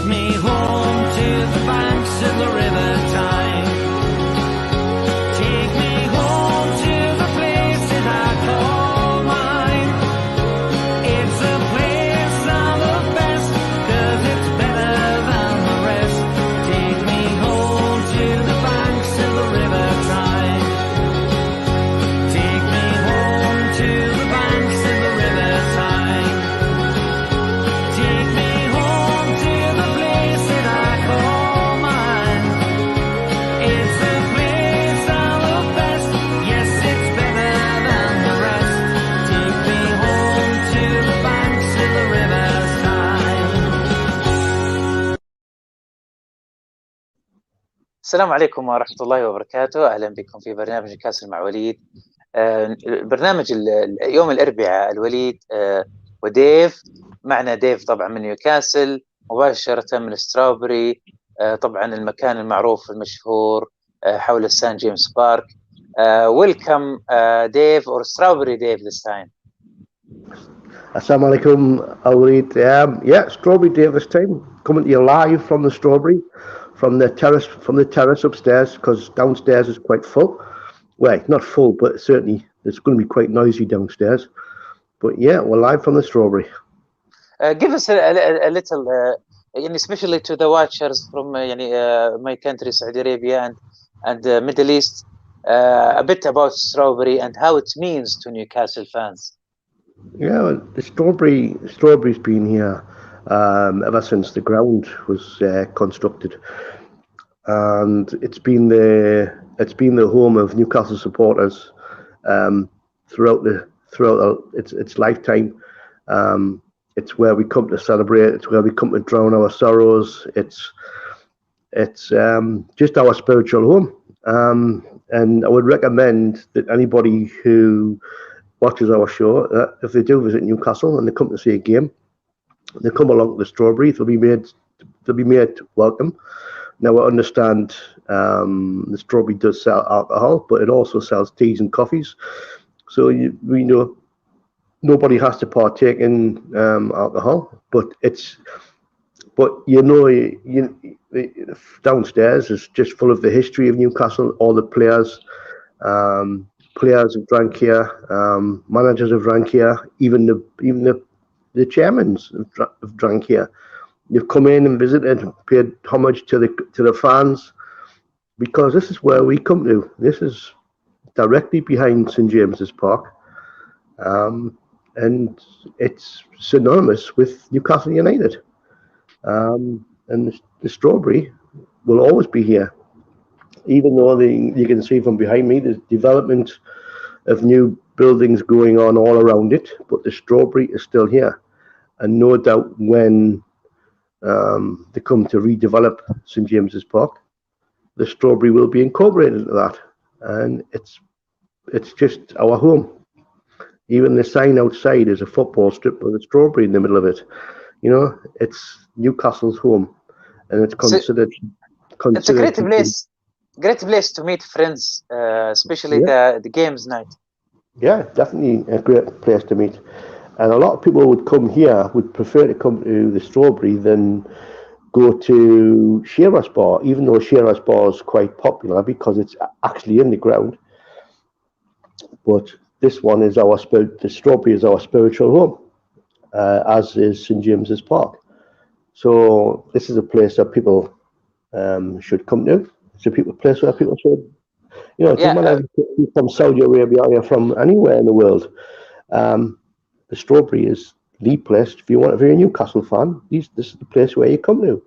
me home to the banks of the river Tyne. Take me home to the place that I call mine. It's a place I'm the best, 'cause it's better than the rest. Take me home to the banks of the river Tyne. Take me home to the banks of the river Tyne. Take me home to the place that I call mine. It's a place I love best. Yes, it's better than the rest. Take me home to the banks of the river Tyne. السلام عليكم ورحمة الله وبركاته. أهلا بكم في برنامج نيوكاسل مع وليد. برنامج يوم الأربعاء. الوليد وديف معنا. ديف طبعا من نيوكاسل، مباشرة من ستراوبري، طبعا المكان المعروف المشهور حول السان جيمس بارك. Welcome Dave, or Strawberry Dave this time. Assalamu alaikum, وليد. Yeah, Strawberry Dave this time. Coming to you live from the Strawberry, from the terrace upstairs, because downstairs is quite full. Well, not full, but certainly it's going to be quite noisy downstairs. But yeah, we're live from the Strawberry. Give us a little, especially to the watchers from my country, Saudi Arabia and Middle East, a bit about Strawberry and how it means to Newcastle fans. Yeah, well, the Strawberry's been here ever since the ground was constructed, and it's been the home of Newcastle supporters throughout its lifetime. It's where we come to celebrate. It's where we come to drown our sorrows. It's just our spiritual home. And I would recommend that anybody who watches our show, if they do visit Newcastle and they come to see a game, they come along to the Strawberry. They'll be made welcome. Now, I understand the Strawberry does sell alcohol, but it also sells teas and coffees. So we know nobody has to partake in alcohol, but downstairs is just full of the history of Newcastle. All the players have drank here, managers have drank here, even the chairmans have drank here. You've come in and visited, paid homage to the fans, because this is where we come to. This is directly behind St James's Park, and it's synonymous with Newcastle United. And the Strawberry will always be here, even though you can see from behind me there's development of new buildings going on all around it, but the Strawberry is still here, and no doubt when they come to redevelop St James's Park, the Strawberry will be incorporated into that, and it's just our home. Even the sign outside is a football strip with a strawberry in the middle of it. You know, it's Newcastle's home, and it's considered. It's a great place to meet friends, especially the games night. Yeah, definitely a great place to meet. And a lot of people would prefer to come to the Strawberry than go to Shearer's Bar, even though Shearer's Bar is quite popular because it's actually in the ground. But this one is the Strawberry is our spiritual home, as is St James's Park. So this is a place that people should come to. It's a place where people should, no matter if you're from Saudi Arabia or you're from anywhere in the world, the Strawberry is the place. If you're a Newcastle fan, this is the place where you come to,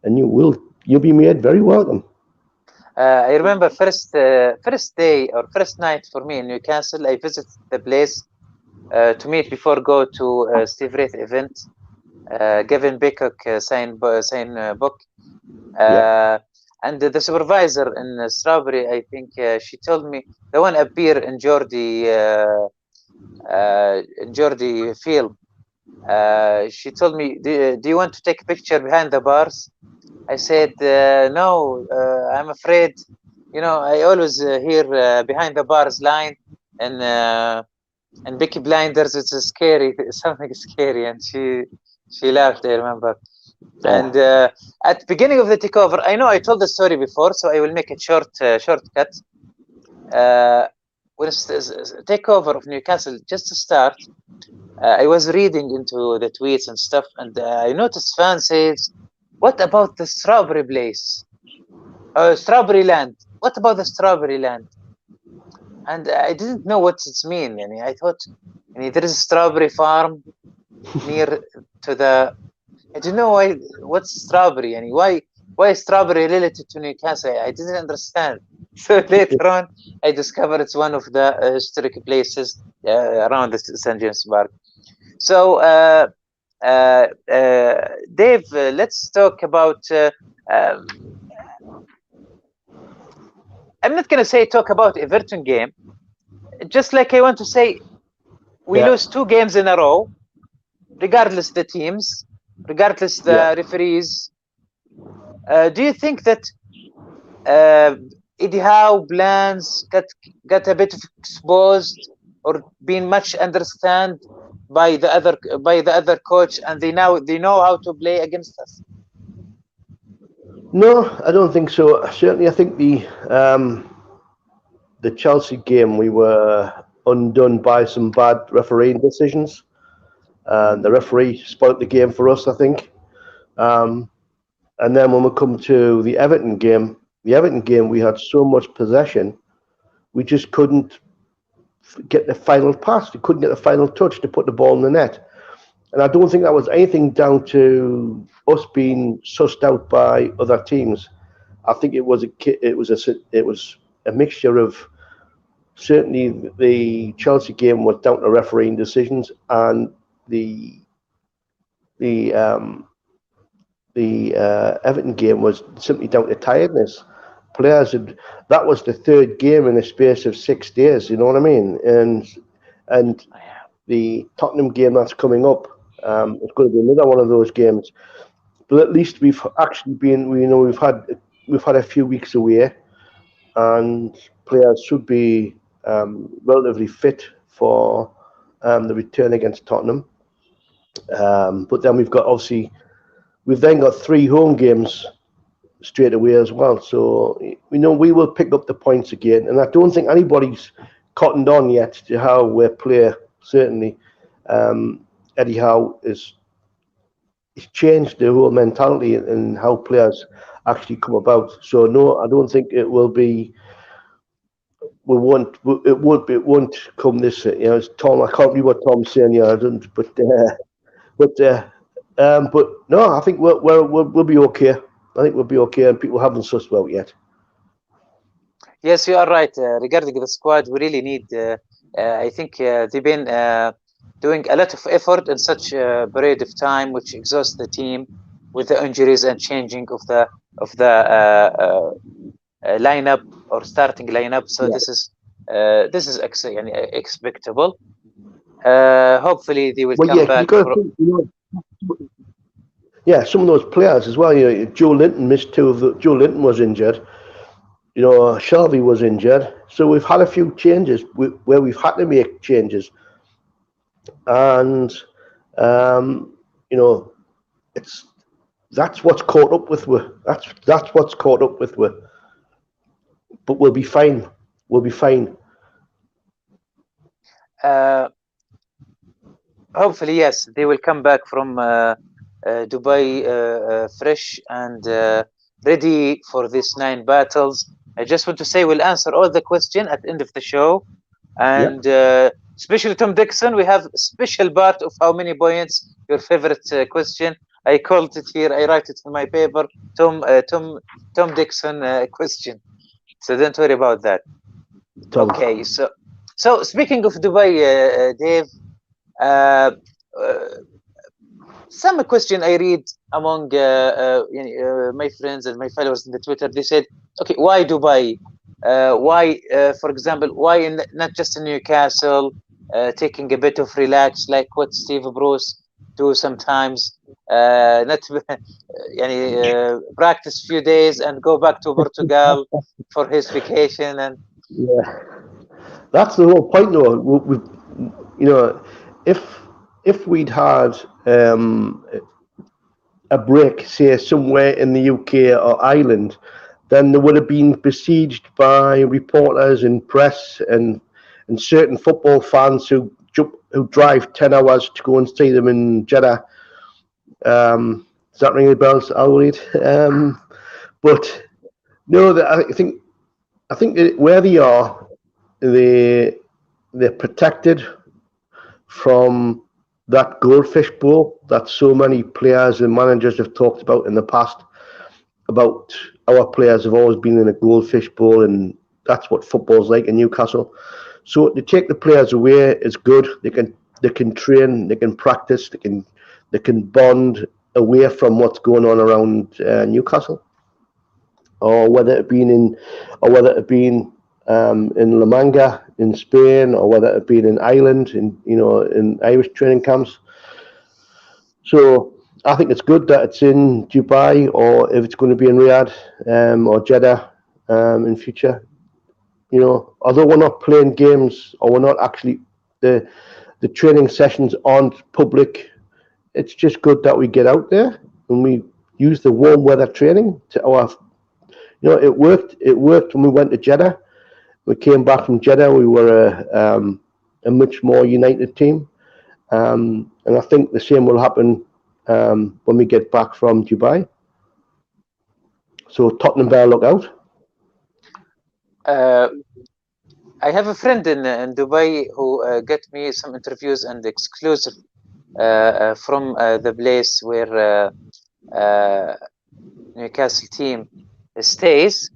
and you'll be made very welcome. I remember first day or first night for me in Newcastle. I visited the place to meet before go to Steve Wraith event. Gavin Baycock sign book. And the supervisor in Strawberry, I think she told me the one appear in Geordie film. She told me, do you want to take a picture behind the bars? I said, no, I'm afraid. I always hear behind the bars line and Peaky Blinders. It's scary, something scary. And she laughed, I remember. And at the beginning of the takeover, I know I told the story before, so I will make it shortcut. When it's takeover of Newcastle just to start, I was reading into the tweets and stuff, and I noticed fans says, "What about the strawberry place? Strawberry land. What about the strawberry land?" And I didn't know what it mean. I thought, there is a strawberry farm near to the. I don't know what's strawberry. Why strawberry related to Newcastle? I didn't understand. So later on, I discovered it's one of the historic places around the St. James Park. So, Dave, let's talk about. I'm not going to say talk about Everton game. Just like I want to say, we lose 2 games in a row, regardless the teams, regardless the referees. Do you think that Eddie Howe plans got a bit exposed or been much understand by the other coach, and they know how to play against us? No, I don't think so. Certainly, I think the Chelsea game, we were undone by some bad refereeing decisions. The referee spoiled the game for us, I think. And then when we come to the Everton game, we had so much possession, we just couldn't get the final pass. We couldn't get the final touch to put the ball in the net. And I don't think that was anything down to us being sussed out by other teams. I think it was a mixture of, certainly the Chelsea game was down to refereeing decisions, and the Everton game was simply down to tiredness. That was the 3rd game in a space of 6 days. You know what I mean? And the Tottenham game that's coming up, it's going to be another one of those games. But at least we've actually been. We've had a few weeks away, and players should be relatively fit for the return against Tottenham. But then we've then got 3 home games straight away as well. So we know we will pick up the points again, and I don't think anybody's cottoned on yet to how we play. Certainly, Eddie Howe is changed the whole mentality and how players actually come about. So no, I don't think it will be. It won't come this. It's Tom. I can't read what Tom's saying here. I don't. But no, I think we'll be okay. I think we'll be okay, and people haven't sussed out yet. Yes, you are right. Regarding the squad, we really need. I think they've been doing a lot of effort in such a period of time, which exhausts the team with the injuries and changing of the lineup or starting lineup. So this is expectable. Hopefully, they will come back. Some of those players as well. Joe Linton missed 2 of the. Joe Linton was injured. Shelby was injured. So we've had a few changes where we've had to make changes, and that's what's caught up with we. That's what's caught up with we. But we'll be fine. We'll be fine. Hopefully, yes, they will come back from Dubai fresh and ready for these 9 battles. I just want to say we'll answer all the questions at the end of the show, and especially Tom Dixon, we have a special part of how many points, your favorite question. I called it here. I write it in my paper. Tom Dixon question. So don't worry about that. Okay. So speaking of Dubai, Dave. Some question I read among my friends and my followers in the Twitter, they said, okay, why Dubai? Why, for example, why not just in Newcastle, taking a bit of relax, like what Steve Bruce do sometimes, not practice few days and go back to Portugal for his vacation? And that's the whole point, though. If we'd had a break, say somewhere in the UK or Ireland, then they would have been besieged by reporters and press and certain football fans who drive 10 hours to go and see them in Jeddah. Does that ring any bells, وليد? But no, I think where they are, they're protected from that goldfish bowl that so many players and managers have talked about in the past. About our players have always been in a goldfish bowl, and that's what football's like in Newcastle. So to take the players away is good. They can train, they can practice, they can bond away from what's going on around Newcastle, or whether it be in La Manga in Spain, or whether it be in Ireland in Irish training camps. So I think it's good that it's in Dubai, or if it's going to be in Riyadh or Jeddah in future. Although we're not playing games, or we're not actually the training sessions aren't public, it's just good that we get out there and we use the warm weather training to our. It worked. It worked when we went to Jeddah. We came back from Jeddah. We were a much more united team, and I think the same will happen when we get back from Dubai. So Tottenham Bear, look out. I have a friend in Dubai who got me some interviews and exclusive from the place where Newcastle team stays.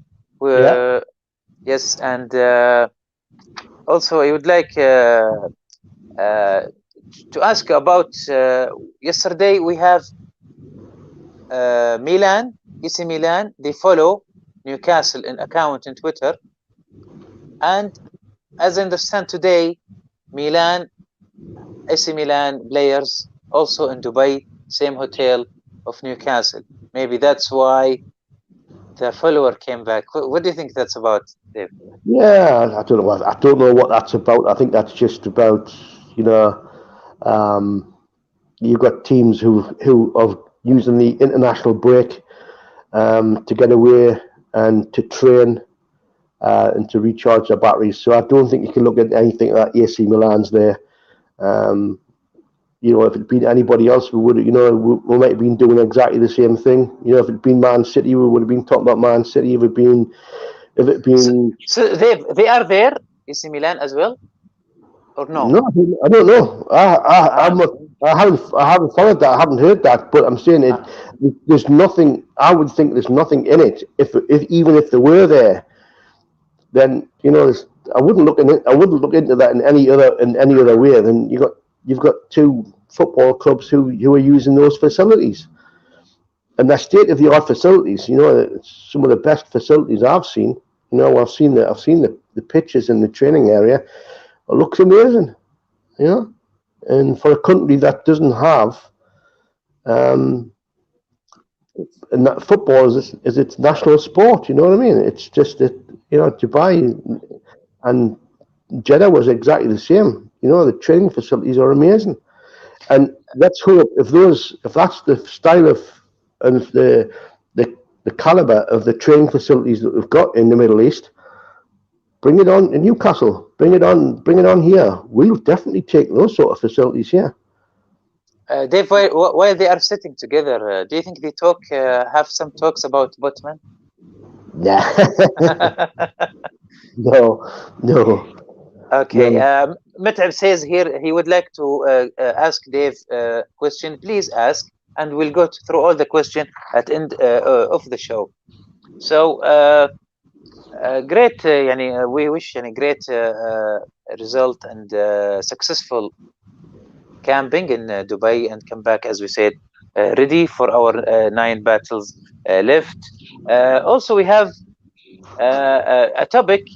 Yes, and also I would like to ask about yesterday. We have Milan, AC Milan. They follow Newcastle in account in Twitter, and as I understand today, AC Milan players also in Dubai, same hotel of Newcastle. Maybe that's why the follower came back. What do you think that's about, Dave? Yeah, I don't know what that's about. I think that's just about you've got teams who are using the international break to get away and to train and to recharge their batteries. So I don't think you can look at anything like AC Milan's there. If it'd been anybody else, we would, we might have been doing exactly the same thing. If it'd been Man City, we would have been talking about Man City. If it been. So they are there, AC Milan as well, or no? No, I don't know. I haven't followed that. I haven't heard that. But I'm saying there's nothing. I would think there's nothing in it. If even if they were there, then I wouldn't look into that in any other way. Then you've got two football clubs who are using those facilities, and they're state-of-the-art facilities. It's some of the best facilities I've seen. I've seen the pitches in the training area. It looks amazing, and for a country that doesn't have, and that football is its national sport. You know what I mean? It's just that Dubai and Jeddah was exactly the same. The training facilities are amazing, and let's hope if that's the style of and the caliber of the training facilities that we've got in the Middle East, bring it on in Newcastle. Bring it on here. We'll definitely take those sort of facilities here. Dave, while they are sitting together, do you think they have some talks about Botman? Nah. No. Okay. Mit'ab says here he would like to ask Dave a question. Please ask, and we'll go through all the questions at the end of the show. So great. We wish great result and successful camping in Dubai, and come back, as we said, ready for our 9 battles left. Also, we have a topic.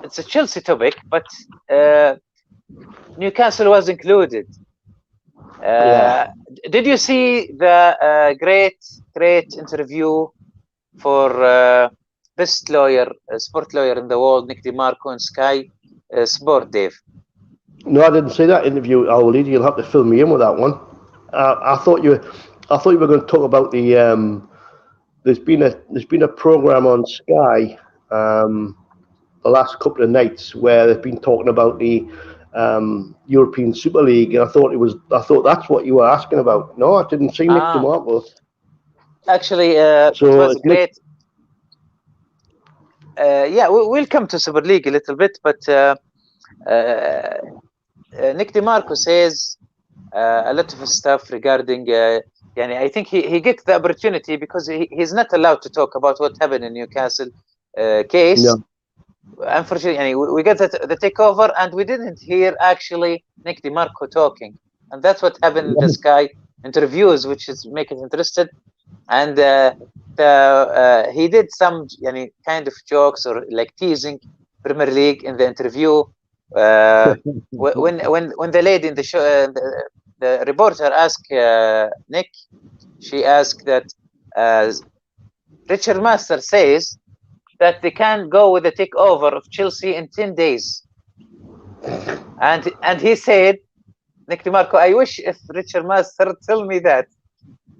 It's a Chelsea topic, but Newcastle was included. Did you see the great interview for best lawyer, sport lawyer in the world, Nick DiMarco on Sky Sport, Dave? No, I didn't see that interview, وليد. You'll have to fill me in with that one. I thought I thought you were going to talk about the. There's been a program on Sky the last couple of nights where they've been talking about the European Super League, and I thought that's what you were asking about. No, I didn't see Nick DeMarco. Actually, it was great. Yeah, we'll come to Super League a little bit, but Nick DeMarco says a lot of stuff regarding. I think he gets the opportunity because he's not allowed to talk about what happened in Newcastle case. No. Unfortunately, we got the takeover, and we didn't hear actually Nick DeMarco talking, and that's what happened in the Sky interviews, which is making it interested. And he did some kind of jokes or like teasing Premier League in the interview. When the lady in the show, the reporter asked Nick, she asked that Richard Master says that they can go with the takeover of Chelsea in 10 days. And he said, Nick DeMarco, I wish if Richard Master tell me that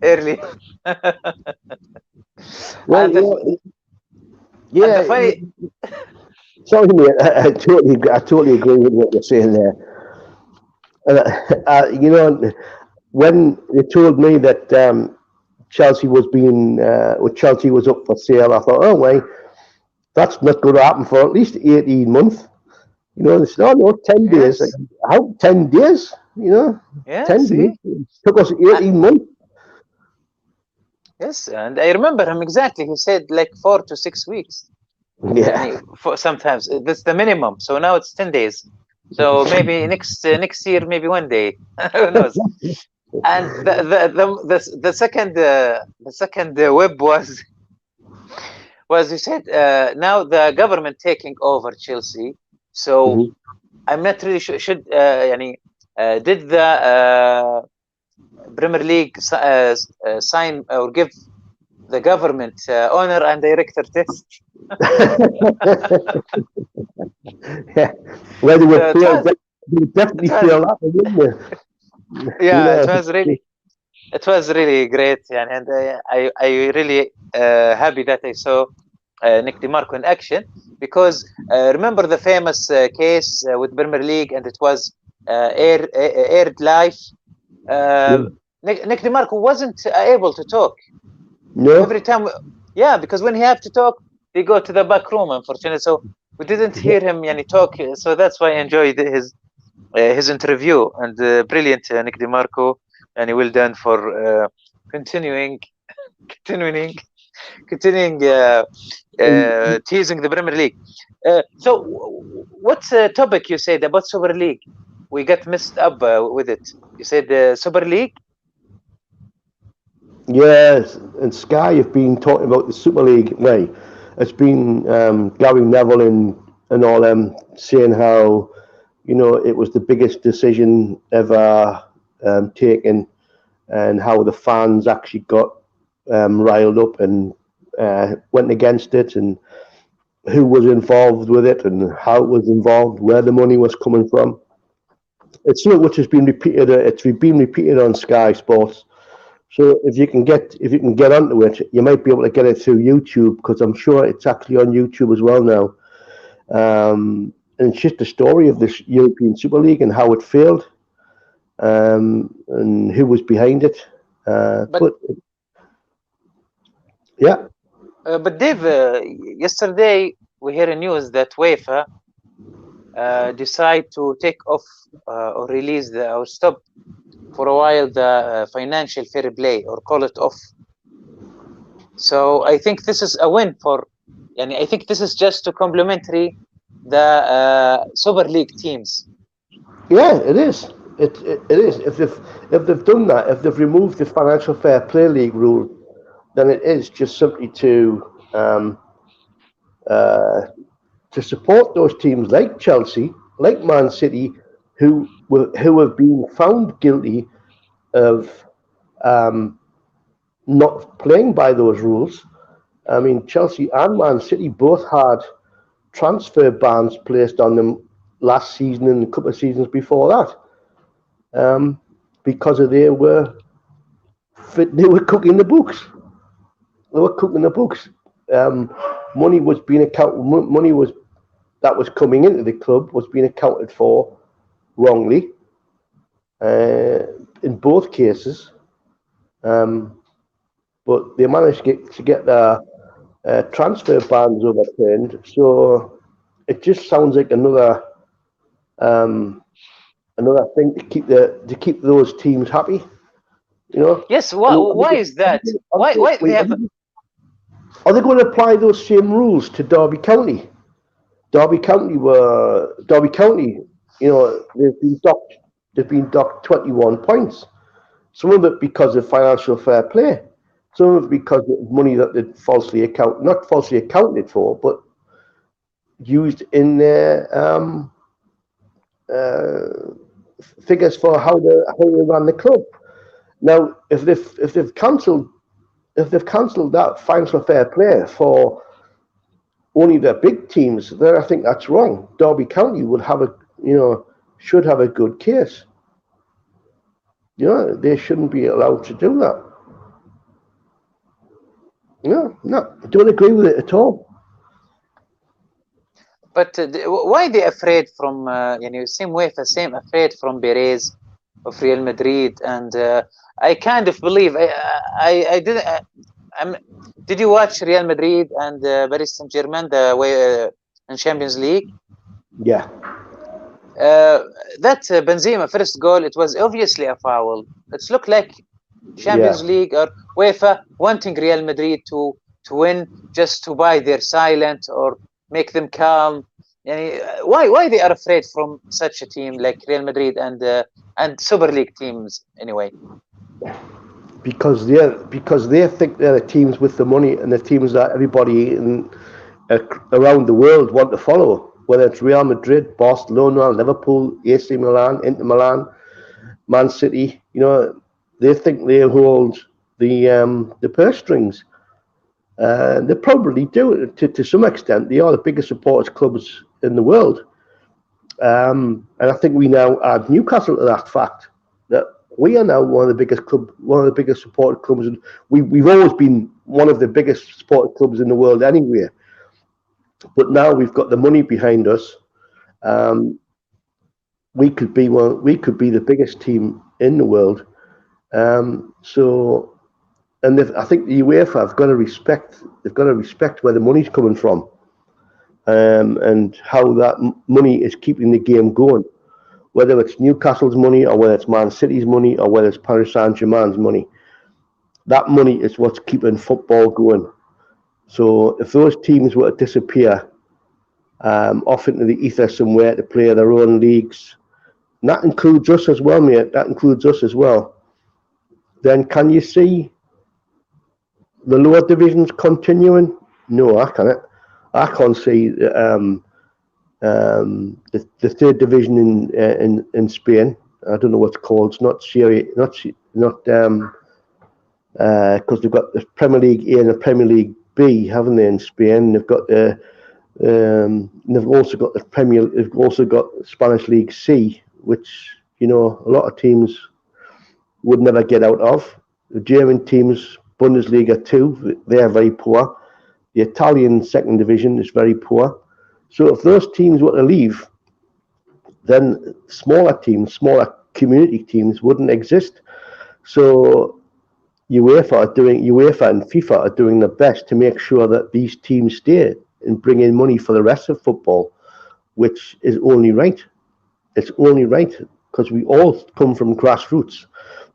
early. Well, sorry, mate, I totally agree with what you're saying there. When they told me that Chelsea was Chelsea was up for sale, I thought, oh wait, that's not going to happen for at least 18 months. It's not 10 days. Yes. How 10 days? 10 days. It took us 18 months. Yes, and I remember him exactly. He said like 4 to 6 weeks. Yeah. For sometimes that's the minimum. So now it's 10 days. So maybe next year, maybe 1 day. Who knows? And the second web was he said now the government taking over Chelsea. So I'm not really sure. Did the Premier League sign or give the government owner and director test? Yeah, well, they would definitely feel that, wouldn't they? Yeah, it was really great, and I really happy that I saw Nick DeMarco in action, because remember the famous case with Premier League, and it was aired live. Nick DeMarco wasn't able to talk. No. Every time, because when he have to talk, they go to the back room, unfortunately. So we didn't hear him talk. So that's why I enjoyed his interview, and brilliant Nick DeMarco, and well done for continuing teasing the Premier League. So what's the topic you said about Super League? We got messed up with it. You said Super League? Yes, and Sky have been talking about the Super League. Right, it's been Gary Neville and all them saying how it was the biggest decision ever taken, and how the fans actually got riled up and went against it, and who was involved with it, and how it was involved, where the money was coming from. It's something which has been repeated. It's been repeated on Sky Sports. So if you can get onto it, you might be able to get it through YouTube, because I'm sure it's actually on YouTube as well now. And it's just the story of this European Super League and how it failed, and who was behind it. But Dave, yesterday we heard a news that UEFA decide to take off or release or stop for a while the financial fair play, or call it off. So I think this is a win for, I think this is just to complementary the Super League teams. Yeah, it is. It is. If they've done that, if they've removed the financial fair play league rule, then it is just simply to support those teams like Chelsea, like Man City, who have been found guilty of not playing by those rules. I mean, Chelsea and Man City both had transfer bans placed on them last season and a couple of seasons before that, because they were they were cooking the books. They were cooking the books. Money was being accounted. Money was that was coming into the club was being accounted for wrongly in both cases. But they managed to get their transfer bans overturned. So it just sounds like another thing to keep those teams happy. You know. Yes. Why is that? Why they have? Are they going to apply those same rules to Derby County? Derby County, you know, they've been docked 21 points. Some of it because of financial fair play. Some of it because of money that they'd not falsely accounted for, but used in their figures for how they ran the club. Now, if they've cancelled that financial fair play for only the big teams, then I think that's wrong. Derby County should have a good case. You know, they shouldn't be allowed to do that. No, I don't agree with it at all. But why they afraid from? Same way, same afraid from Perez of Real Madrid, and I kind of believe I didn't. Did you watch Real Madrid and Paris Saint-Germain the way in Champions League? Yeah. That Benzema first goal, it was obviously a foul. It's looked like Champions League or UEFA wanting Real Madrid to win just to buy their silent or make them calm. Why they are afraid from such a team like Real Madrid and Super League teams anyway? Because they think they're the teams with the money and the teams that everybody around the world want to follow. Whether it's Real Madrid, Barcelona, Liverpool, AC Milan, Inter Milan, Man City, you know, they think they hold the purse strings. They probably do to some extent. They are the biggest supporters clubs in the world, and I think we now add Newcastle to that fact that we are now one of the biggest supported clubs. We've always been one of the biggest supported clubs in the world anyway. But now we've got the money behind us. We could be the biggest team in the world. I think the UEFA have got to respect. They've got to respect where the money's coming from, and how that money is keeping the game going. Whether it's Newcastle's money, or whether it's Man City's money, or whether it's Paris Saint-Germain's money, that money is what's keeping football going. So if those teams were to disappear off into the ether somewhere to play their own leagues, and that includes us as well, mate. That includes us as well. Then can you see the lower divisions continuing? No, I can't. I can't see the third division in Spain. I don't know what it's called. It's not Serie, not because they've got the Premier League A and the Premier League B, haven't they? In Spain, they've got they've also got They've also got Spanish League C, which a lot of teams would never get out of. The German teams, Bundesliga 2, they are very poor. The Italian second division is very poor. So if those teams were to leave, then smaller community teams wouldn't exist. So UEFA and FIFA are doing their best to make sure that these teams stay and bring in money for the rest of football, which is only right. It's only right because we all come from grassroots.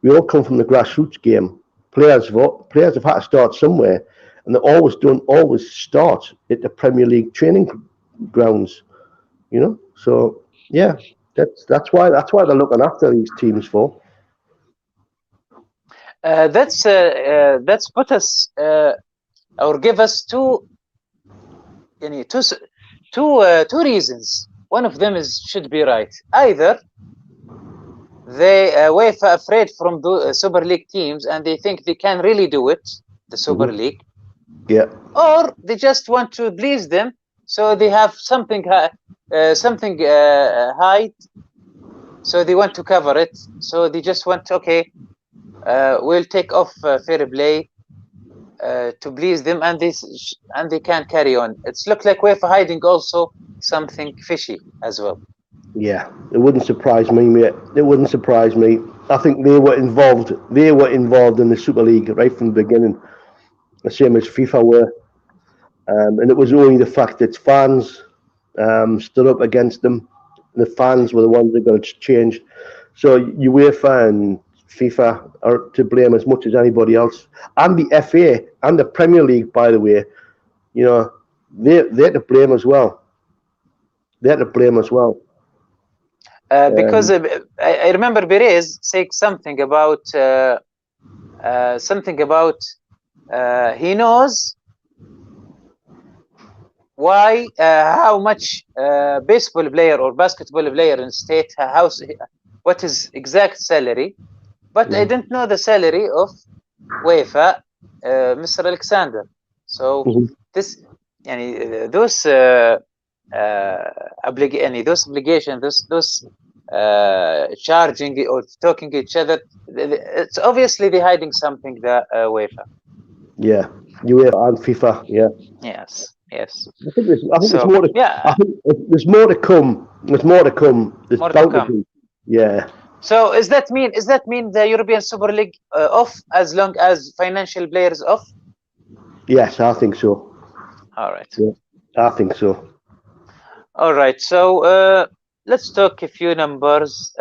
We all come from the grassroots game. Players have had to start somewhere, and they don't always start at the Premier League training grounds. So yeah, that's why they're looking after these teams for. That's put us or give us two reasons. One of them should be right. Either they UEFA afraid from the Super League teams and they think they can really do it, the Super League. Yeah. Or they just want to please them, so they have something hide, so they want to cover it. So they just want will take off fair play to please them, and they can carry on. It's looked like UEFA hiding also something fishy as well. Yeah, it wouldn't surprise me, mate. It wouldn't surprise me. I think they were involved. They were involved in the Super League right from the beginning, the same as FIFA were. And it was only the fact that fans stood up against them. The fans were the ones that got it changed. So UEFA and FIFA are to blame as much as anybody else, and the FA and the Premier League, by the way. You know, they're to blame as well. They're to blame as well. Because I remember Perez saying something about he knows why how much baseball player or basketball player in state what is exact salary, but I didn't know the salary of UEFA, Mr. Alexander. So this those obligations, those charging or talking each other, it's obviously they're hiding something, the UEFA. Yeah, UEFA and FIFA. Yeah. Yes. I think there's more to. Yeah. I think there's more to come. There's more to come. There's bound to be. Yeah. So does that mean the European Super League off as long as financial players off? Yes, I think so. All right. Yeah, I think so. All right. So let's talk a few numbers.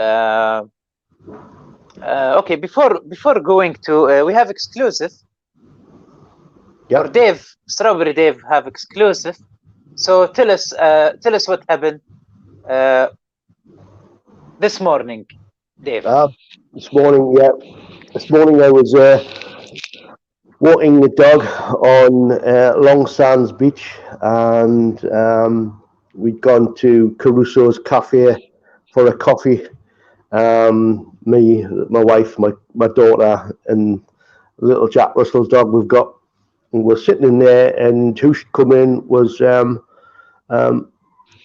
Okay. Before going to, we have exclusive. Yeah. Or Dave, Strawberry Dave, have exclusive. So tell us what happened this morning, Dave. This morning I was walking the dog on Long Sands Beach, and we'd gone to Caruso's Cafe for a coffee. Me, my wife, my daughter, and little Jack Russell's dog we've got. And we're sitting in there, and who should come in was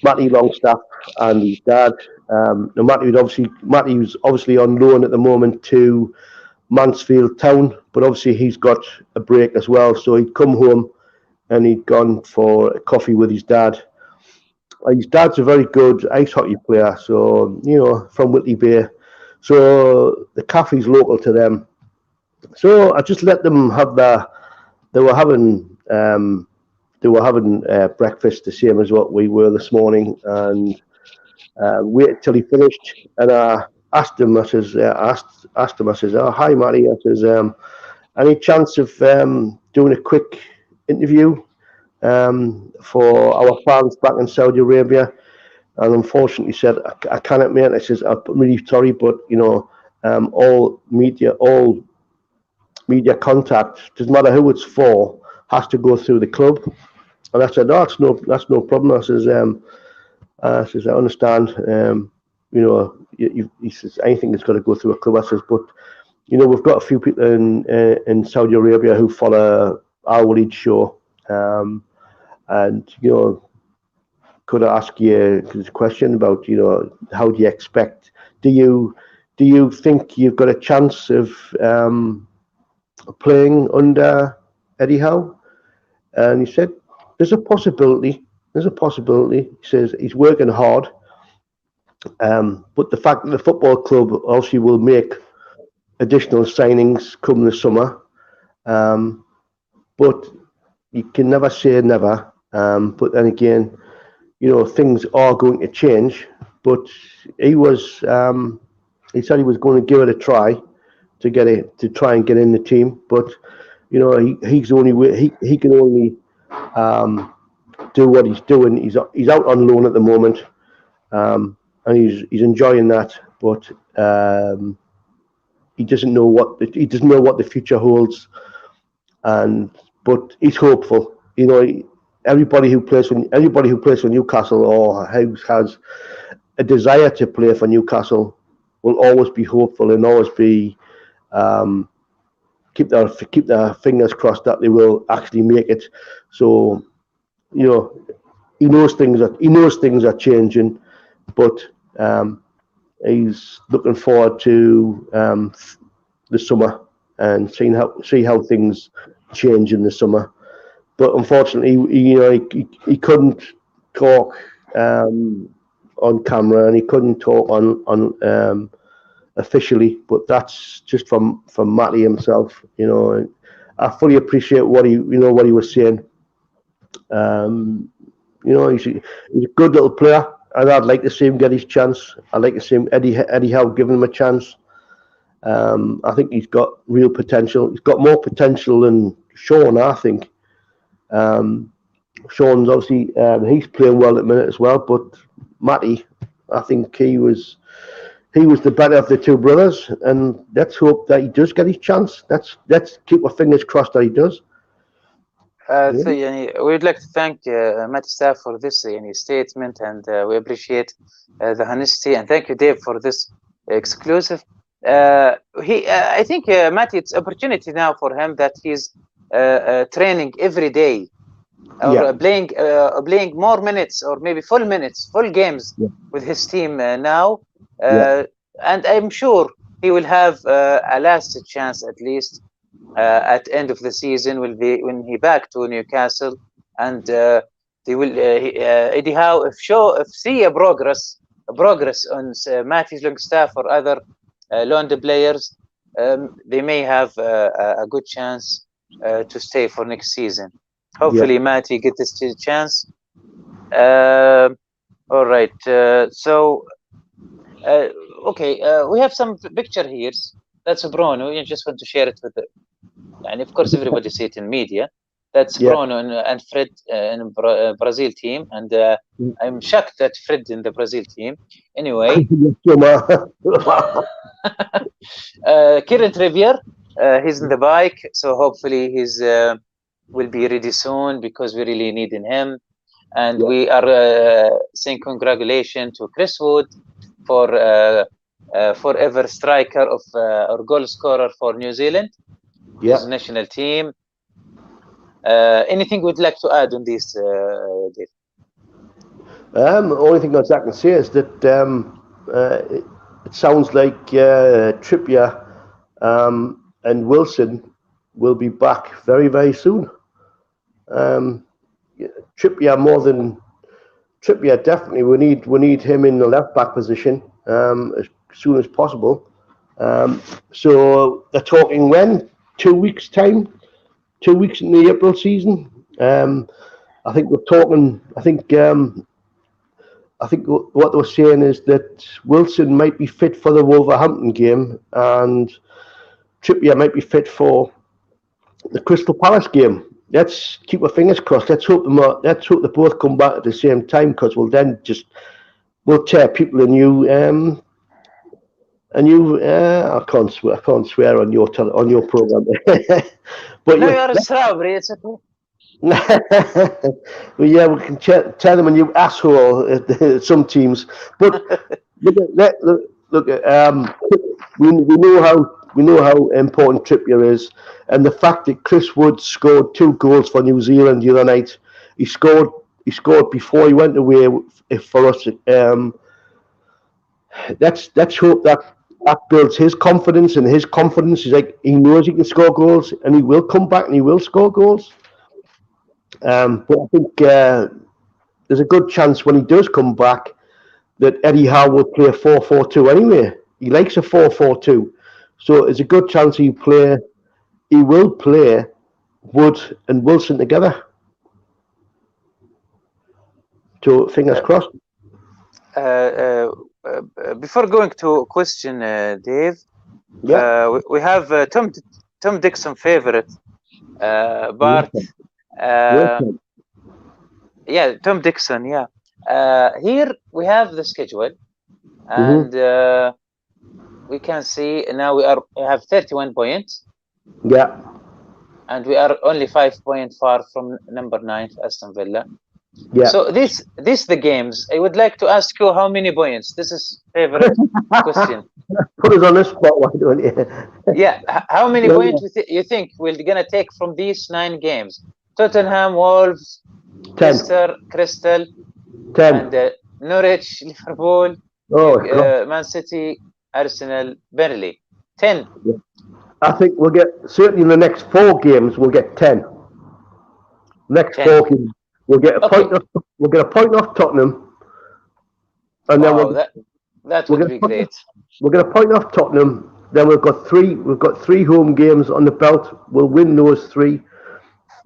Matty Longstaff and his dad. Matty was obviously on loan at the moment to Mansfield Town, but obviously he's got a break as well. So he'd come home and he'd gone for a coffee with his dad. His dad's a very good ice hockey player, so from Whitley Bay. So the cafe's local to them. So I just let them have their. They were having breakfast the same as what we were this morning, and waited till he finished. And I asked him. I says, "Oh, hi, Matty." I says, "Any chance of doing a quick interview for our fans back in Saudi Arabia?" And unfortunately, he said, "I cannot, mate." I says, "I'm really sorry, but all media contact, doesn't matter who it's for, has to go through the club." And I said, "Oh, that's no problem." I says, "I understand. He says anything has got to go through a club." I says, "But we've got a few people in Saudi Arabia who follow our وليد show, and could I ask you a question about how do you expect? Do you think you've got a chance of playing under Eddie Howe?" And he said, "There's a possibility. He says he's working hard, but the fact that the football club obviously will make additional signings come the summer, but you can never say never. But then again, things are going to change." But he said he was going to give it a try to try and get in the team, but he can only do what he's doing. He's out on loan at the moment, and he's enjoying that, but he doesn't know what the future holds. But he's hopeful. Everybody who plays for Newcastle or has a desire to play for Newcastle will always be hopeful and always be keep their fingers crossed that they will actually make it. So he knows things are changing, but he's looking forward to the summer and see how things change in the summer. But unfortunately, he couldn't talk on camera, and he couldn't talk on officially. But that's just from Matty himself. And I fully appreciate what he was saying. He's a good little player, and I'd like to see him get his chance. I'd like to see him Eddie Howe giving him a chance. I think he's got real potential. He's got more potential than Sean, I think. Sean's obviously he's playing well at the minute as well, but Matty, I think he was the better of the two brothers, and let's hope that he does get his chance. Let's keep our fingers crossed that he does. So we'd like to thank Matty Staff for this statement, and we appreciate the honesty, and thank you, Dave, for this exclusive. I think Matty, it's opportunity now for him that he's training every day, or playing more minutes, or maybe full games with his team now, and I'm sure he will have a last chance at least at the end of the season when he back to Newcastle, and they will Eddie Howe if see a progress on Matty's Longstaff or other loaned players, they may have a good chance to stay for next season. Hopefully Matty get this chance. All right, so okay, we have some picture here. That's Bruno. You just want to share it with and of course everybody see it in media. That's Bruno and Fred in Brazil team, and I'm shocked that Fred in the Brazil team. Anyway, Kieran Trippier, he's in the bike, so hopefully he's will be ready soon, because we really need him. And we are saying congratulations to Chris Wood for forever striker of or goal scorer for New Zealand, his national team. Anything we'd like to add on this, Dave? The only thing I can say is that it sounds like Trippier and Wilson will be back very, very soon. Trippier definitely. We need him in the left back position as soon as possible. So they're talking when? 2 weeks time. 2 weeks in the April season. I think we're talking. I think what they were saying is that Wilson might be fit for the Wolverhampton game, and Trippier might be fit for the Crystal Palace game. Let's keep our fingers crossed. Let's hope they both come back at the same time, because we'll tear people a new. I can't swear on your program. But no, you're a strawberry. It's okay. Well, yeah, we can tell them a new asshole at some teams. But look. We know how important Trippier is, and the fact that Chris Wood scored 2 goals for New Zealand the other night. He scored before he went away for us. Let's hope that builds his confidence, and his confidence is like he knows he can score goals, and he will come back and he will score goals. But I think there's a good chance when he does come back that Eddie Howe will play a 4-4-2 anyway. He likes a 4-4-2, so there's a good chance he will play Wood and Wilson together. So fingers crossed. Before going to a question, Dave, we have Tom Dixon favorite, Bart. Tom Dixon. Here we have the schedule, and we can see now we have 31 points. Yeah. And we are only 5 points far from number 9, Aston Villa. Yeah. So this the games. I would like to ask you how many points. This is favorite question. Put us on the spot, why don't you? Yeah. How many points you think we're gonna take from these 9 games? Tottenham, Wolves, 10. Crystal, 10. and Norwich, Liverpool, Man City, Arsenal, Burnley. 10. Yeah. I think we'll get, certainly in the next 4 games, we'll get 10. Next 10. 4 games, we'll get a point. We'll get a point off Tottenham, and then that would be great. We'll get a point off Tottenham. Then we've got 3. We've got 3 home games on the belt. We'll win those 3.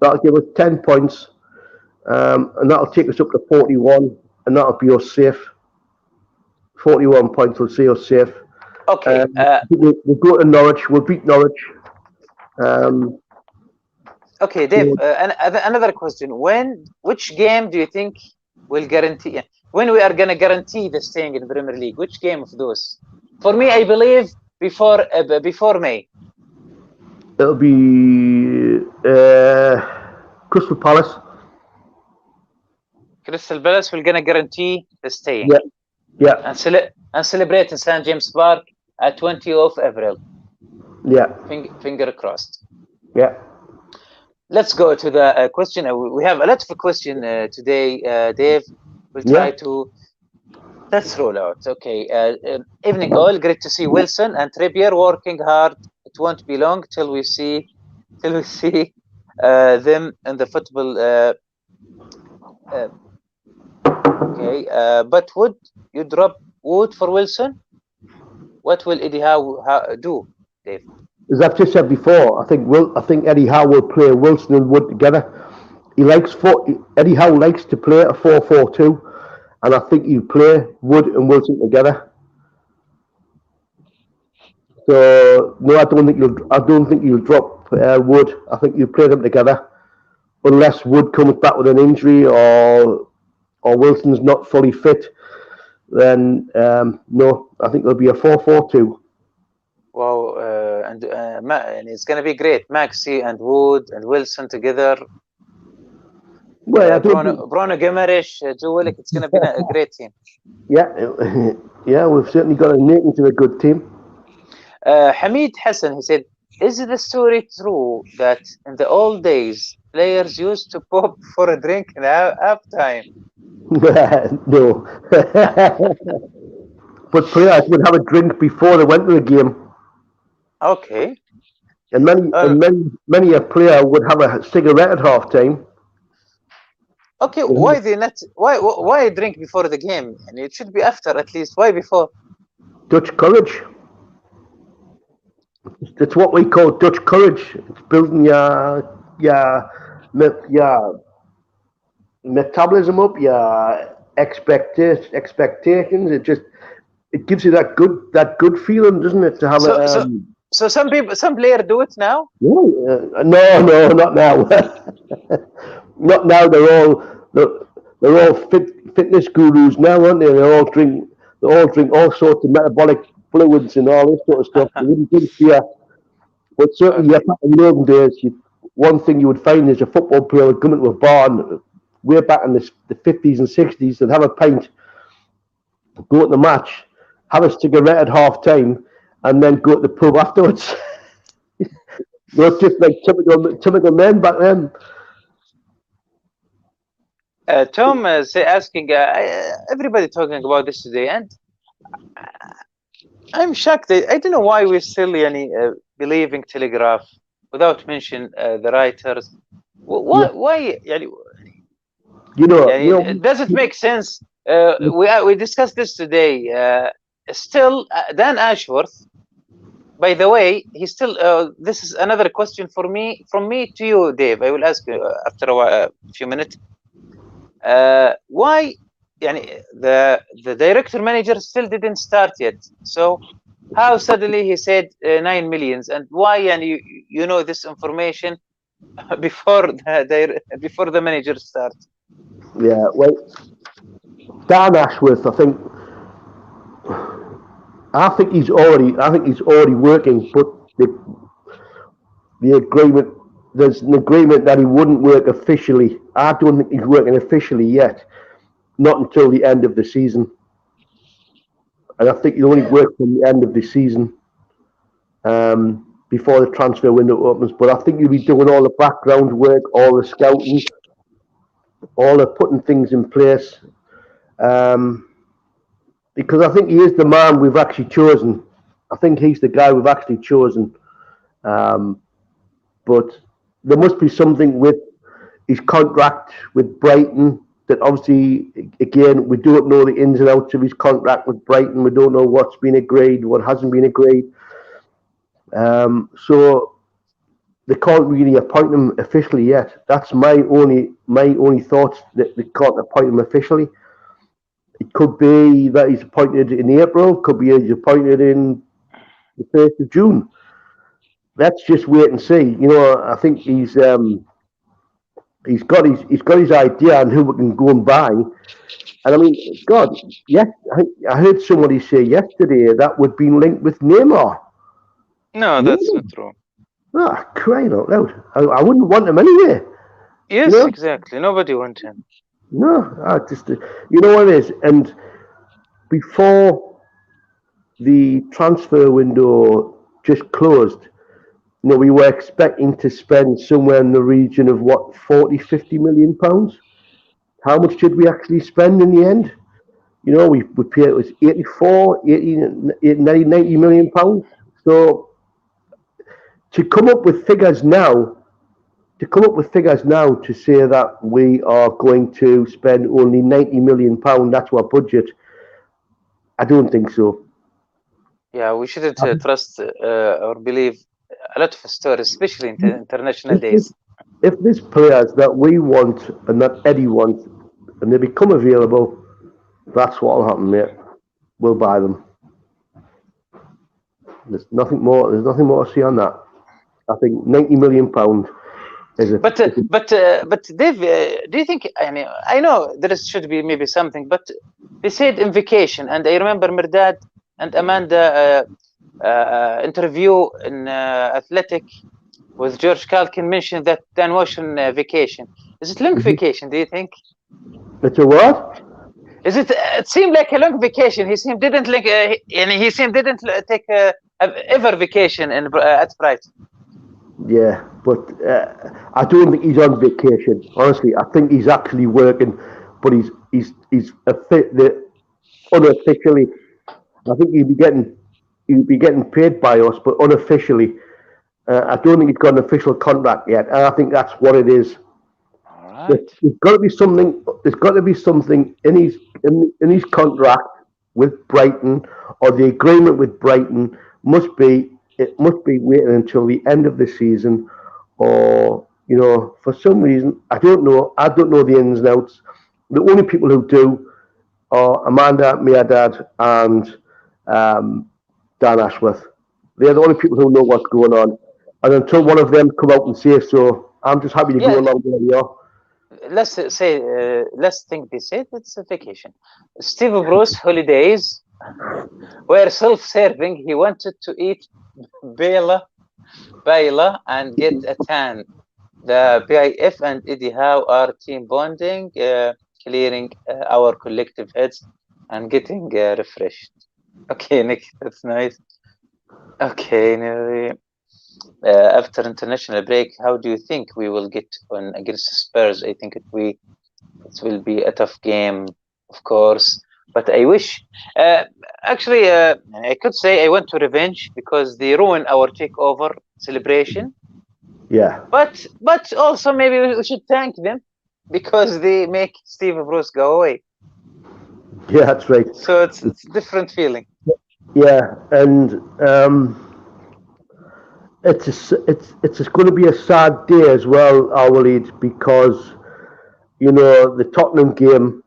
That'll give us 10 points, and that'll take us up to 41, and that'll be us safe. 41 points will see us safe. Okay. We'll go to Norwich. We'll beat Norwich. Okay, Dave. Another question: which game do you think will guarantee? When we are gonna guarantee the staying in the Premier League? Which game of those? For me, I believe before May. It'll be Crystal Palace. Crystal Palace will gonna guarantee the staying. Yeah. And celebrate in St. James Park at 20th of April. Yeah. Finger crossed. Yeah. Let's go to the question. We have a lot of questions today, Dave. We'll try to. Let's roll out. Okay. Evening all. Great to see Wilson and Trippier working hard. It won't be long till we see them in the football. Okay. But would you drop Wood for Wilson? What will Eddie Howe do, Dave? As I've just said before, I think Eddie Howe will play Wilson and Wood together. Eddie Howe likes to play a 4-4-2, and I think he'll play Wood and Wilson together. So no, I don't think you'll drop Wood. I think you'll play them together, unless Wood comes back with an injury or Wilson's not fully fit. Then no, I think there'll be a 4-4-2. Wow, and it's going to be great. Maxi and Wood and Wilson together. Well, Bruno Guimaraes, Joe Willock, it's going to be a great team. Yeah, we've certainly got a making to a good team. Hamid Hassan, he said, is the story true that in the old days players used to pop for a drink in half time? No. But players would have a drink before they went to the game. Okay. And many a player would have a cigarette at half time. Okay, why they not? Why drink before the game? And it should be after at least. Why before? Dutch courage. It's what we call Dutch courage. It's building your metabolism up, your expectations. It gives you that good feeling, doesn't it? To have So some players do it now. No, not now. Not now. They're all fitness gurus now, aren't they? They all drink all sorts of metabolic fluids and all this sort of stuff. They wouldn't give you. But certainly, back in the olden days, one thing you would find is a football player would come into a bar, and way back in the 50s and 60s, they'd have a pint, go to the match, have a cigarette at half time, and then go to the pub afterwards. They're just like typical men back then. Tom is asking, everybody talking about this today, and I'm shocked. I don't know why we're still believing Telegraph without mentioning the writers. Why? Does it make sense? We discussed this today. Still, Dan Ashworth. By the way, he's still. This is another question from me to you, Dave. I will ask you after a few minutes. Why? The director manager still didn't start yet. So how suddenly he said 9 million, and why? And you know this information before the manager starts. Yeah, well, Dan Ashworth, I think he's already working, but the agreement, there's an agreement that he wouldn't work officially. I don't think he's working officially yet, not until the end of the season. And I think he'll only work from the end of the season, before the transfer window opens. But I think he'll be doing all the background work, all the scouting, all the putting things in place. Because I think he is the man we've actually chosen. I think he's the guy we've actually chosen. But there must be something with his contract with Brighton that obviously, again, we don't know the ins and outs of his contract with Brighton. We don't know what's been agreed, what hasn't been agreed. So they can't really appoint him officially yet. That's my only thoughts, that they can't appoint him officially. It could be that he's appointed in April, could be he's appointed in the 1st of June. Let's just wait and see. You know, I think he's got his idea on who we can go and buy. And I mean, God, yes, I heard somebody say yesterday that would be linked with Neymar. No, that's not true. Ah, crying out loud! I wouldn't want him anyway. Yes, You know? exactly. Nobody wants him. No, I just, you know what it is. And before the transfer window just closed, you know, we were expecting to spend somewhere in the region of what, 40-50 million pounds. How much did we actually spend in the end? You know, we paid, it was 90 million pounds. So to come up with figures now, to say that we are going to spend only 90 million pound, that's our budget, I don't think so. Yeah, we shouldn't trust or believe a lot of stories, especially in the international days. If there's players that we want and that Eddie wants, and they become available, that's what will happen, mate. We'll buy them. There's nothing more to see on that. I think 90 million pound is a. But Dave, do you think? I know there should be maybe something, but they said in vacation, and I remember Mirdad and Amanda interview in Athletic with George Calkin mentioned that Dan Ocean vacation. Is it long vacation? Do you think? It's a what? Is it? It seemed like a long vacation. He seemed didn't like. He seemed didn't take ever vacation at Brighton. Yeah, but I don't think he's on vacation. Honestly, I think he's actually working, but he's unofficially. I think he'd be getting paid by us, but unofficially. I don't think he's got an official contract yet, and I think that's what it is. All right. There's got to be something. There's got to be something in his contract with Brighton, or the agreement with Brighton must be. It must be waiting until the end of the season, or you know, for some reason, I don't know. I don't know the ins and outs. The only people who do are Amanda, Mirdad, and Dan Ashworth. They're the only people who know what's going on. And until one of them come out and say so, I'm just happy to go along with it. Let's think they said it's a vacation. Steve Bruce holidays were self-serving. He wanted to eat Baila and get a tan. The PIF and Eddie Howe are team bonding, clearing our collective heads and getting refreshed. Okay, Nick, that's nice. Okay, after international break, how do you think we will get on against Spurs? I think it will be a tough game, of course. But I wish, actually, I could say I want to revenge because they ruin our takeover celebration. Yeah. But also maybe we should thank them because they make Steve Bruce go away. Yeah, that's right. So it's a different feeling. Yeah, and it's going to be a sad day as well, وليد, because you know the Tottenham game.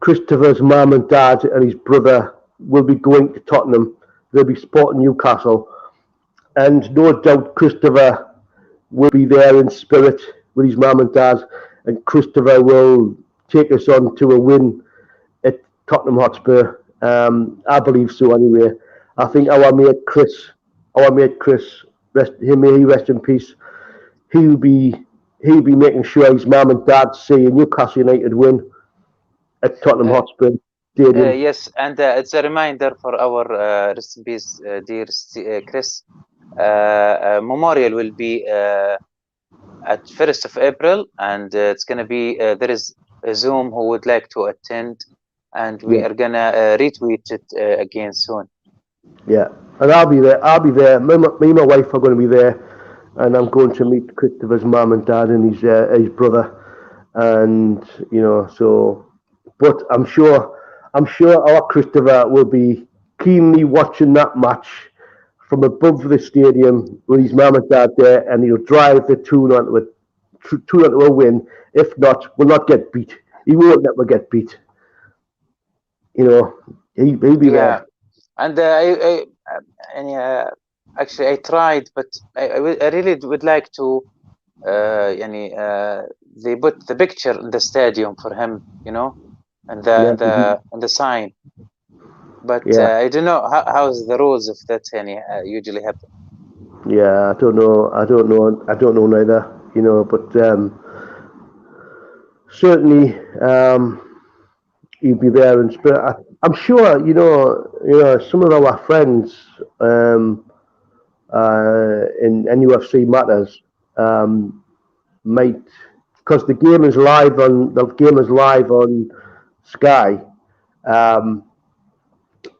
Christopher's mum and dad and his brother will be going to Tottenham. They'll be supporting Newcastle, and no doubt Christopher will be there in spirit with his mum and dad, and Christopher will take us on to a win at Tottenham Hotspur. I believe so anyway. I think our mate Chris, may he rest in peace. He'll be making sure his mum and dad see a Newcastle United win at Tottenham Hotspur Stadium. Yes, and it's a reminder for our rest in peace, dear Chris. Memorial will be at 1st of April, and it's gonna be there is a Zoom who would like to attend, and we are gonna retweet it again soon. Yeah, and I'll be there. I'll be there. Me and my wife are going to be there, and I'm going to meet Christopher's mum and dad and his brother, and so. But I'm sure our Christopher will be keenly watching that match from above the stadium with his mum and dad there, and he'll drive the tune onto a win. If not, we'll not get beat. He won't let me get beat. He'll be Yeah, there. and and actually I tried, but I really would like to. They put the picture in the stadium for him, and Yeah, the sign. But yeah, I don't know how's the rules of that usually happen. yeah. I don't know. I don't know neither. But certainly he'll be there in spirit. I'm sure. Some of our friends in NUFC matters might, because the game is live on Sky. Um,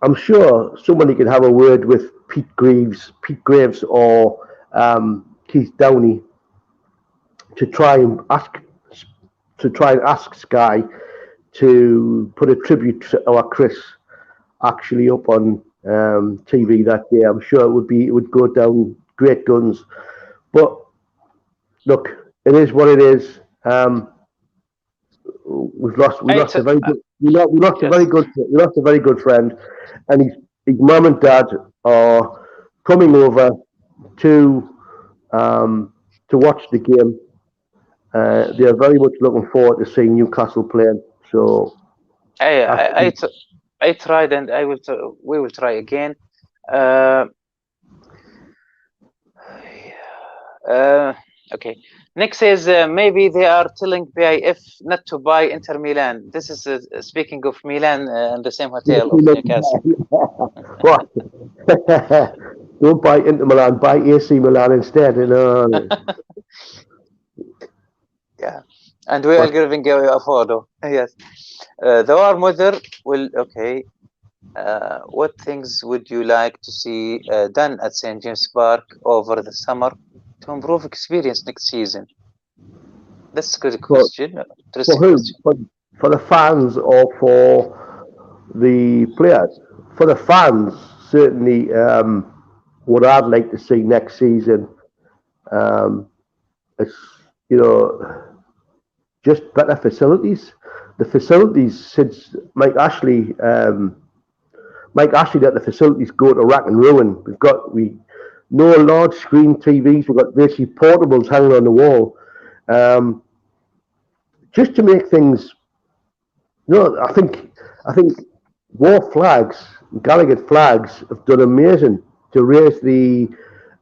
I'm sure somebody could have a word with Pete Graves, or Keith Downey to try and ask Sky to put a tribute to our Chris actually up on TV that day. I'm sure it would go down great guns. But look, it is what it is. We I lost t- a very good yes. we lost a very good friend, and his mum and dad are coming over to watch the game. They are very much looking forward to seeing Newcastle playing. So I I, I, actually, t- I tried, and we will try again. Uh, uh, okay. Nick says maybe they are telling PIF not to buy Inter Milan. This is speaking of Milan in the same hotel of Newcastle. what? Don't buy Inter Milan, buy AC Milan instead. Yeah, and we are What? giving away a photo. Yes. The warm weather will. Okay. What things would you like to see done at St. James Park over the summer to improve experience next season? That's a good For, question. for Interesting who? question. For the fans or for the players? For the fans, certainly, what I'd like to see next season um, is, you know, just better facilities. The facilities, since Mike Ashley let the facilities go to rack and ruin. We no large screen TVs. We've got basically portables hanging on the wall, um, just to make things. I think War Flags, Gallagher Flags have done amazing to raise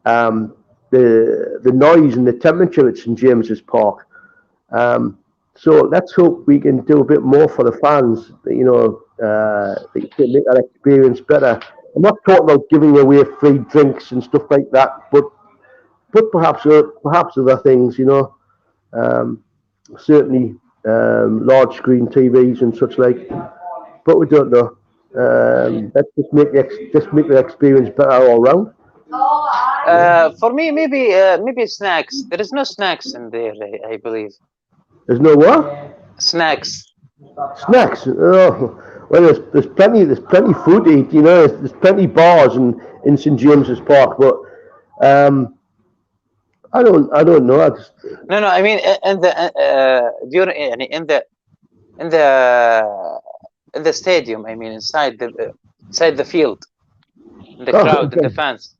um, the noise and the temperature at St James's Park. Um, so let's hope we can do a bit more for the fans. To make that experience better. I'm not talking about giving away free drinks and stuff like that, but perhaps other things. Um, Certainly large screen TVs and such like. But we don't know. Let's just make the experience better all round. For me, maybe snacks. There is no snacks in there, I believe. There's no what? Snacks. Snacks. Oh, well, there's plenty food to eat. There's plenty bars in St James's Park, but I don't know. No, I mean in the during in the in the stadium. I mean inside the field, in the Oh, crowd and the okay. fans.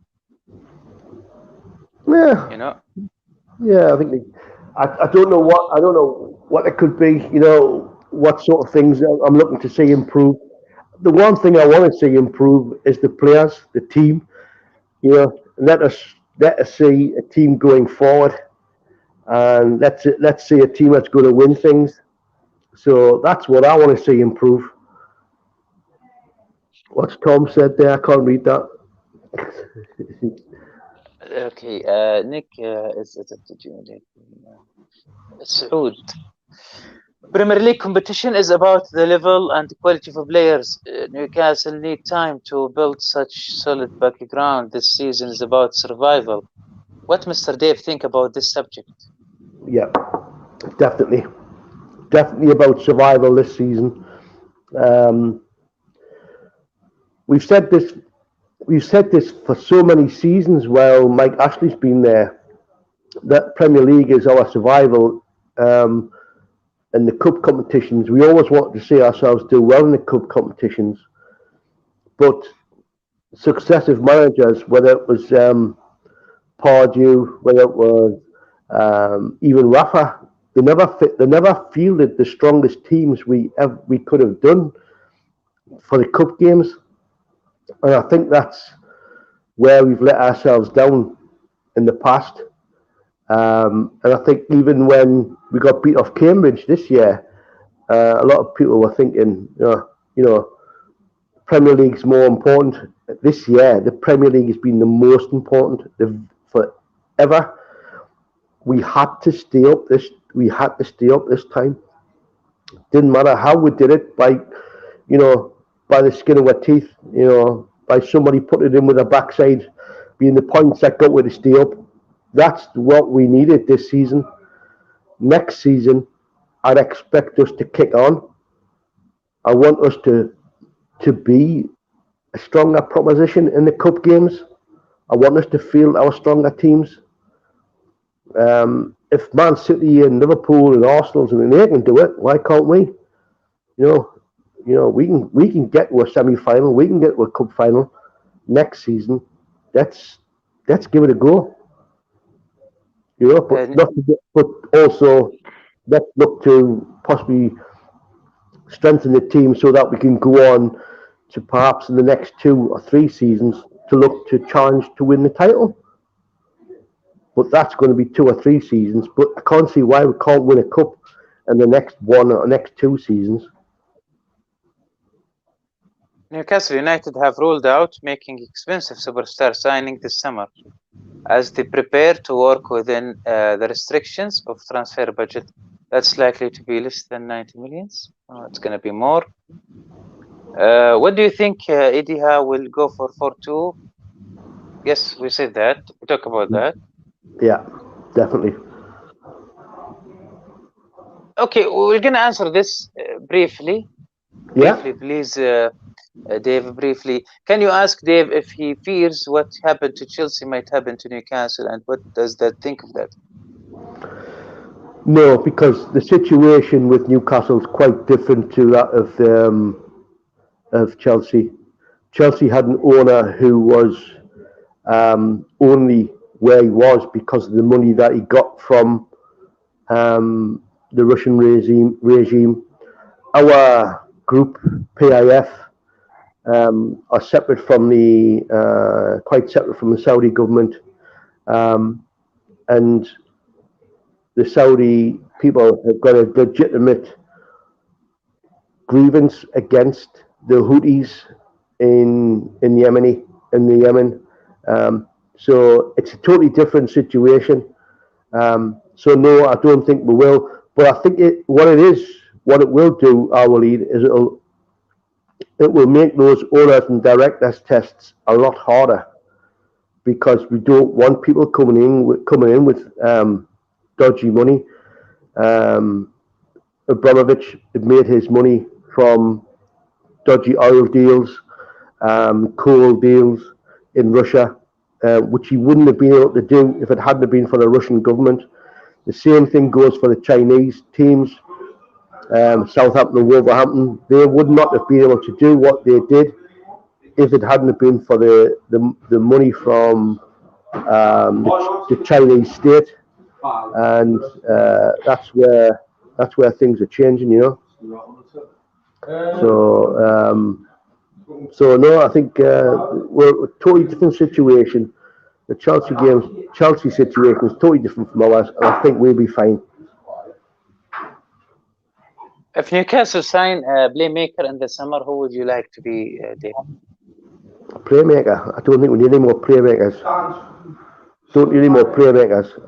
Yeah, You know. yeah. I don't know what it could be. What sort of things I'm looking to see improve. The one thing I want to see improve is the players, the team. Let us see a team going forward, and let's see a team that's going to win things. So that's what I want to see improve. What's Tom said there? I can't read that. Okay. Nick is Saud. Premier League competition is about the level and the quality of players. Newcastle need time to build such solid background. This season is about survival. What Mr. Dave think about this subject? Yeah, definitely about survival this season. We've said this for so many seasons while Mike Ashley's been there, that Premier League is our survival. In the cup competitions, we always wanted to see ourselves do well in the cup competitions, but successive managers, whether it was Pardew, whether it was even Rafa, they never fielded the strongest teams we could have done for the cup games, and I think that's where we've let ourselves down in the past. And I think even when we got beat off Cambridge this year, a lot of people were thinking, Premier League's more important. This year, the Premier League has been the most important forever. We had to stay up this. We had to stay up this time. Didn't matter how we did it, by the skin of our teeth. By somebody putting it in with a backside, being the points that got with to stay up. That's what we needed this season. Next season, I'd expect us to kick on. I want us to be a stronger proposition in the cup games. I want us to field our stronger teams. If Man City and Liverpool and Arsenal and they can do it, why can't we? We can get to a semi-final. We can get to a cup final next season. Let's give it a go. But also let's look to possibly strengthen the team so that we can go on to perhaps in the next 2 or 3 seasons to look to challenge to win the title. But that's going to be 2 or 3 seasons. But I can't see why we can't win a cup in the next 1 or next 2 seasons. Newcastle United have ruled out making expensive superstar signing this summer, as they prepare to work within the restrictions of transfer budget. That's likely to be less than 90 million. It's going to be more. What do you think Eddie Howe will go for 4-2? Yes, we said that. We talk about that. Yeah, definitely. Okay, we're going to answer this briefly. Briefly, please, Dave, briefly. Can you ask Dave if he fears what happened to Chelsea might happen to Newcastle, and what does that think of that? No, because the situation with Newcastle is quite different to that of Chelsea. Chelsea had an owner who was only where he was because of the money that he got from the Russian regime. Our group, PIF, are separate from quite separate from the Saudi government, and the Saudi people have got a legitimate grievance against the Houthis in Yemen. So it's a totally different situation. So no, I don't think we will. But I think what it will do, our Waleed, is it will make those owners and directors tests a lot harder, because we don't want people coming in with dodgy money. Abramovich had made his money from dodgy oil deals, coal deals in Russia, which he wouldn't have been able to do if it hadn't been for the Russian government. The same thing goes for the Chinese teams, Southampton and Wolverhampton. They would not have been able to do what they did if it hadn't been for the money from the Chinese state, and that's where things are changing, So no, I think we're a totally different situation. The Chelsea situation is totally different from ours, and I think we'll be fine. If Newcastle sign a playmaker in the summer, who would you like to be, Dave? A playmaker? I don't think we need any more playmakers.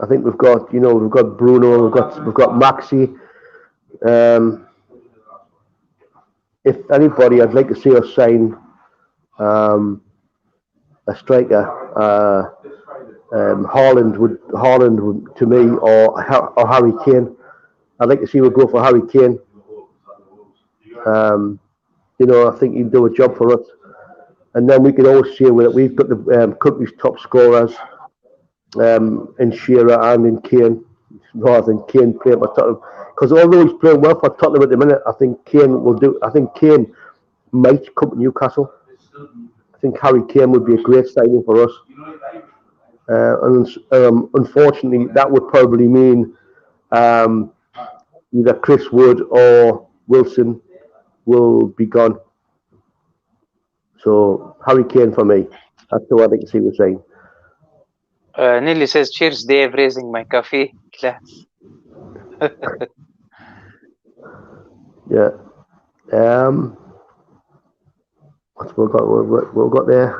I think we've got Bruno, we've got Maxi. if anybody, I'd like to see us sign a striker. Haaland would to me, or Harry Kane. I'd like to see us go for Harry Kane. You know, I think he'd do a job for us. And then we can always say that we've got the country's top scorers in Shearer and in Kane, rather than Kane playing for Tottenham. Because although he's playing well for Tottenham at the minute, I think Kane will do. I think Kane might come to Newcastle. I think Harry Kane would be a great signing for us. And unfortunately, that would probably mean either Chris Wood or Wilson will be gone. So Harry Kane for me. That's the one I can see we're saying. Nelly says, cheers, Dave, raising my coffee. Class. Yeah. What's we got there?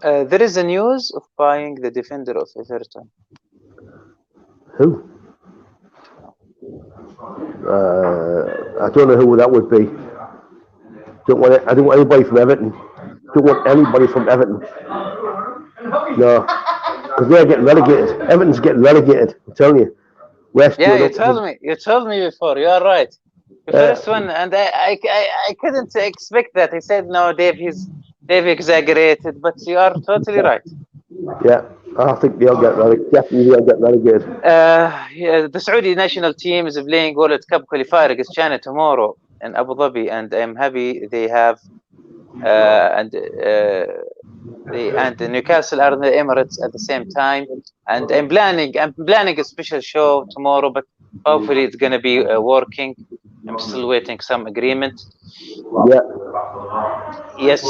There is a news of buying the defender of Everton. Who? I don't know who that would be. I don't want anybody from Everton. Don't want anybody from Everton. No, because they're getting relegated. Everton's getting relegated. I'm telling you. You told me before. You are right. The first one, and I couldn't expect that. He said, "No, Dave exaggerated," but you are totally right. Yeah, I think they'll get relegated. Definitely, they'll get relegated. The Saudi national team is playing World Cup qualifier against China tomorrow in Abu Dhabi, and I'm happy they have. And the Newcastle are in the Emirates at the same time, and I'm planning a special show tomorrow, but hopefully it's gonna be working. I'm still waiting some agreement. Yeah. Yes,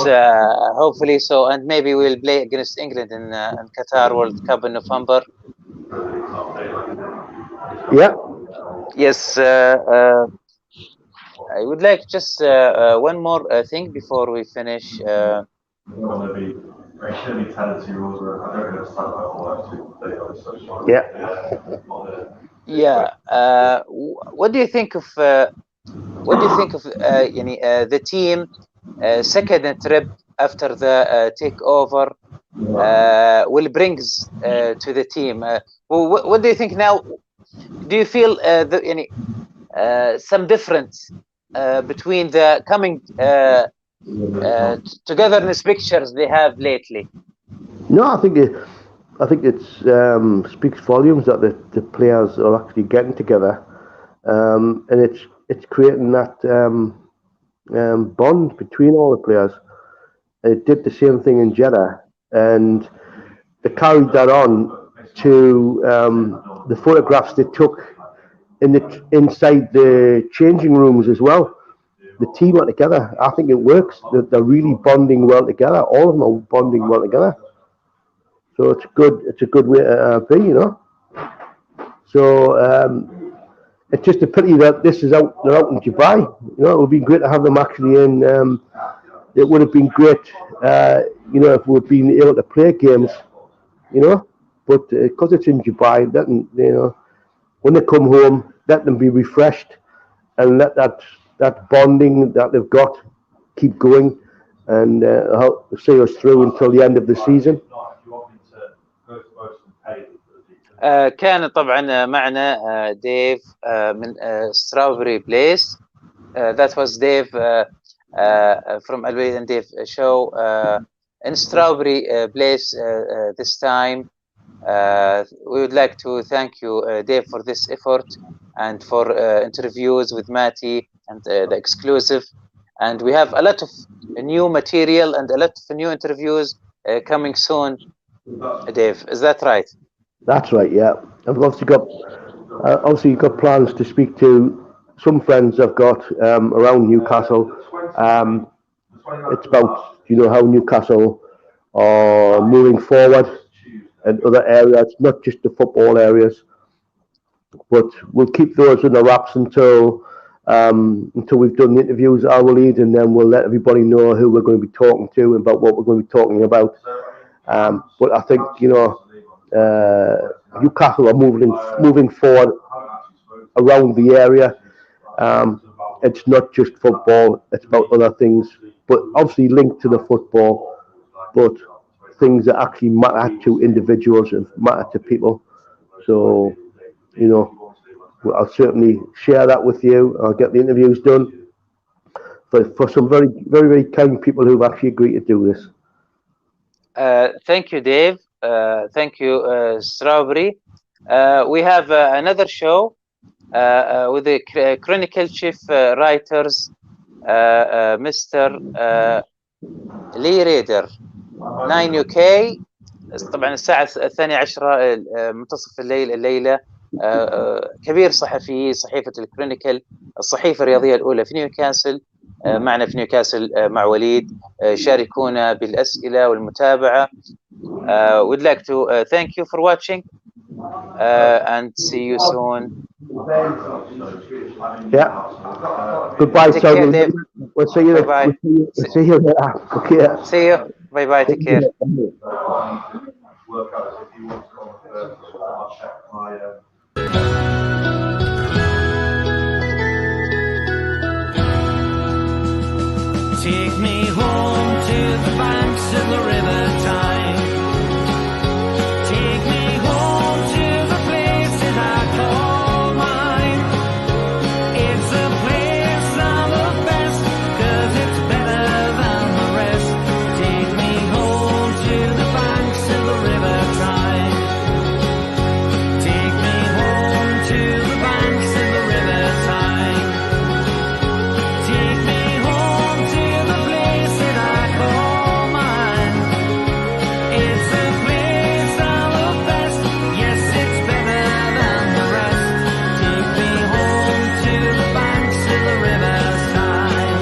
hopefully so, and maybe we'll play against England in Qatar World Cup in November. Yeah. Yes. I would like just one more thing before we finish. Yeah. What do you think of the team second trip after the takeover will brings to the team? What do you think now? Do you feel some difference between the coming togetherness pictures they have lately? No, I think it speaks volumes that the players are actually getting together, and it's creating that bond between all the players. It did the same thing in Jeddah, and they carried that on to the photographs they took inside the changing rooms as well. The team are together. I think it works. They're really bonding well together. All of them are bonding well together. So it's a good way to be, you know. So it's just a pity that they're out in Dubai. You know, it would be great to have them actually in. It would have been great, you know, if we'd been able to play games, you know. But because it's in Dubai, you know, when they come home, let them be refreshed and let that bonding that they've got keep going and help see us through until the end of the season. كان طبعا معنا ديف من Strawberry Place. That was Dave from وليد and Dave show in Strawberry Place this time. We would like to thank you, Dave, for this effort and for interviews with Matty and the exclusive. And we have a lot of new material and a lot of new interviews coming soon, Dave. Is that right? That's right, yeah. I've obviously got plans to speak to some friends I've got around Newcastle. It's about, you know, how Newcastle are moving forward and other areas, not just the football areas. But we'll keep those in the wraps until we've done the interviews at وليد, and then we'll let everybody know who we're going to be talking to and about what we're going to be talking about. But I think, you know, Newcastle are moving forward around the area. It's not just football; it's about other things, but obviously linked to the football, but things that actually matter to individuals and matter to people. So, you know, I'll certainly share that with you. I'll get the interviews done for some very, very, very kind people who've actually agreed to do this. Thank you, Dave. Thank you, Strawberry. We have another show with the Chronicle Chief writers, Mr. لي ريدر 9 UK. طبعا الساعة 12 منتصف الليل الليلة. كبير صحفي صحيفة الكرونيكل، الصحيفة الرياضية الأولى في نيوكاسل. معنا في نيوكاسل مع وليد. شاركونا بالأسئلة والمتابعة. We'd like to thank you for watching and see you soon. Yeah. Goodbye. Take care, Dave. We'll see you. Bye-bye. We'll see you later. Okay. See you. Bye-bye. Take care. Take me home to the banks of the river Tyne. Take me home to the places I call mine. It's a place I love best, 'cause it's better than the rest. Take me home to the banks of the river Tyne. Take me home to the banks of the river Tyne. Take me home to the place that I call mine. It's a place I love best. Yes, it's better than the rest. Take me home to the banks of the river Tyne.